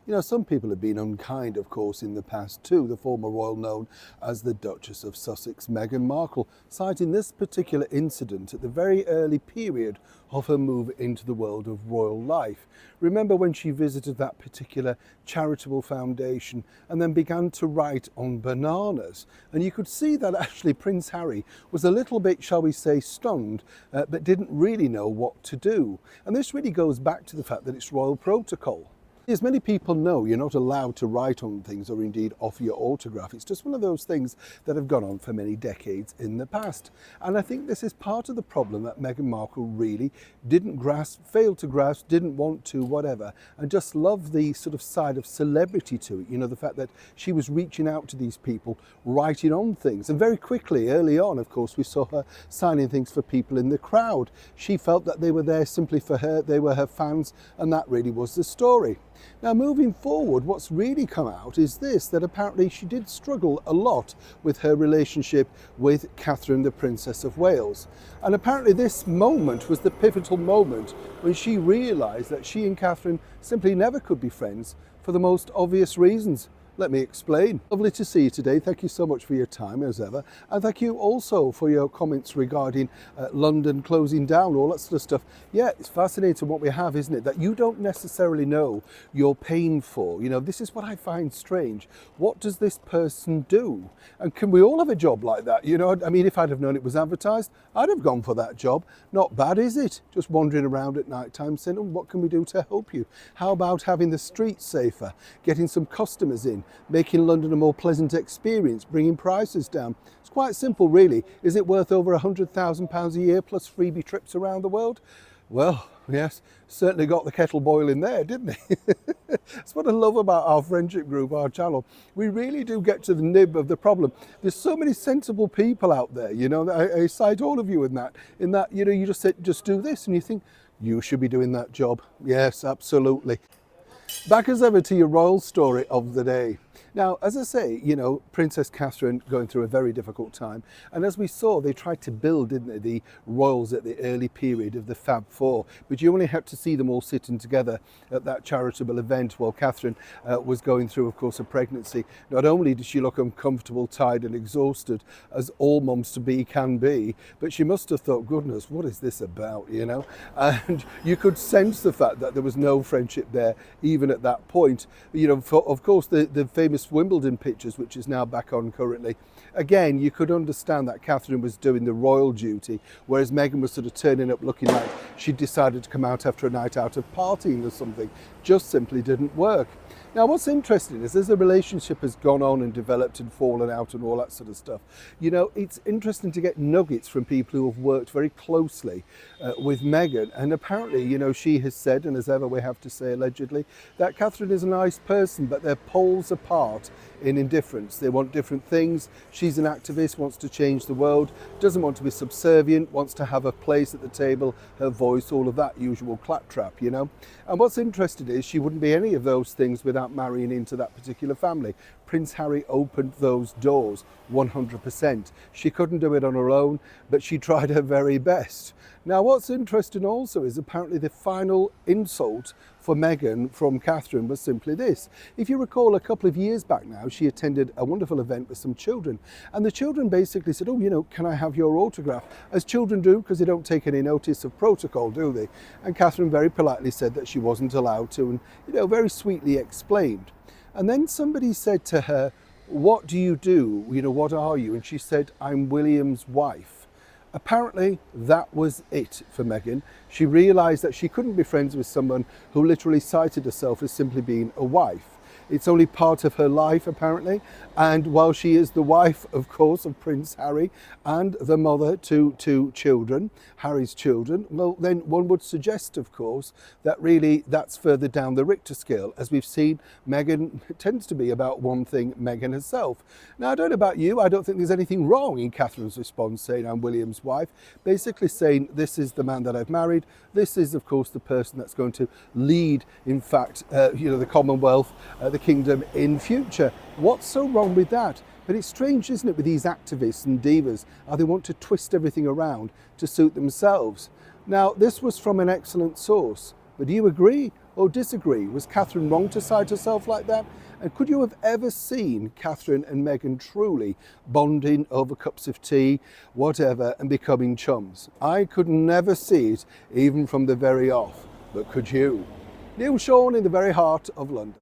You know, some people have been unkind, of course, in the past to the former royal known as the Duchess of Sussex, Meghan Markle, citing this particular incident at the very early period of her move into the world of royal life. Remember when she visited that particular charitable foundation and then began to write on bananas? And you could see that actually Prince Harry was a little bit, shall we say, stunned, but didn't really know what to do. And this really goes back to the fact that it's royal protocol. As many people know, you're not allowed to write on things or indeed offer your autograph. It's just one of those things that have gone on for many decades in the past. And I think this is part of the problem that Meghan Markle really didn't grasp, failed to grasp, didn't want to, whatever, and just loved the sort of side of celebrity to it. You know, the fact that she was reaching out to these people, writing on things. And very quickly, early on, of course, we saw her signing things for people in the crowd. She felt that they were there simply for her, they were her fans, and that really was the story. Now, moving forward, what's really come out is this, that apparently she did struggle a lot with her relationship with Catherine, the Princess of Wales. And apparently this moment was the pivotal moment when she realised that she and Catherine simply never could be friends for the most obvious reasons. Let me explain. Lovely to see you today. Thank you so much for your time as ever. And thank you also for your comments regarding London closing down, all that sort of stuff. Yeah, it's fascinating what we have, isn't it? That you don't necessarily know you're paying for. You know, this is what I find strange. What does this person do? And can we all have a job like that? You know, I mean, if I'd have known it was advertised, I'd have gone for that job. Not bad, is it? Just wandering around at night time saying, oh, what can we do to help you? How about having the streets safer, getting some customers in, making London a more pleasant experience, bringing prices down? It's quite simple, really. Is it worth over £100,000 a year plus freebie trips around the world? Well, yes, certainly got the kettle boiling there, didn't he? That's what I love about our friendship group, our channel. We really do get to the nib of the problem. There's so many sensible people out there, you know, I cite all of you in that, you know, you just say, just do this, and you think, you should be doing that job. Yes, absolutely. Back as ever to your royal story of the day. Now, as I say, you know, Princess Catherine going through a very difficult time. And as we saw, they tried to build, didn't they, the royals at the early period of the Fab Four. But you only had to see them all sitting together at that charitable event while Catherine was going through, of course, a pregnancy. Not only did she look uncomfortable, tired and exhausted, as all mums-to-be can be, but she must have thought, goodness, what is this about, you know? And you could sense the fact that there was no friendship there, even at that point. You know, of course, the famous Wimbledon pictures, which is now back on currently, again, you could understand that Catherine was doing the royal duty, whereas Meghan was sort of turning up looking like she decided to come out after a night out of partying or something. Just simply didn't work. Now, what's interesting is as the relationship has gone on and developed and fallen out and all that sort of stuff, you know, it's interesting to get nuggets from people who have worked very closely with Meghan. And apparently, you know, she has said, and as ever we have to say allegedly, that Catherine is a nice person, but they're poles apart in indifference. They want different things. She's an activist, wants to change the world, doesn't want to be subservient, wants to have a place at the table, her voice, all of that usual claptrap, you know. And what's interesting is she wouldn't be any of those things without marrying into that particular family. Prince Harry opened those doors 100%. She couldn't do it on her own, but she tried her very best. Now, what's interesting also is apparently the final insult for Meghan from Catherine was simply this. If you recall, a couple of years back now, she attended a wonderful event with some children, and the children basically said, oh, you know, can I have your autograph? As children do, because they don't take any notice of protocol, do they? And Catherine very politely said that she wasn't allowed to, and, you know, very sweetly explained. And then somebody said to her, what do you do? You know, what are you? And she said, I'm William's wife. Apparently, that was it for Meghan. She realised that she couldn't be friends with someone who literally cited herself as simply being a wife. It's only part of her life, apparently. And while she is the wife, of course, of Prince Harry and the mother to two children, Harry's children, well, then one would suggest, of course, that really that's further down the Richter scale. As we've seen, Meghan tends to be about one thing, Meghan herself. Now, I don't know about you, I don't think there's anything wrong in Catherine's response saying, I'm William's wife, basically saying, this is the man that I've married. This is, of course, the person that's going to lead, in fact, you know, the Commonwealth, the kingdom in future. What's so wrong with that? But it's strange, isn't it, with these activists and divas, how they want to twist everything around to suit themselves. Now, this was from an excellent source, but do you agree or disagree? Was Catherine wrong to cite herself like that? And could you have ever seen Catherine and Meghan truly bonding over cups of tea, whatever, and becoming chums? I could never see it, even from the very off. But could you? Neil Sean in the very heart of London.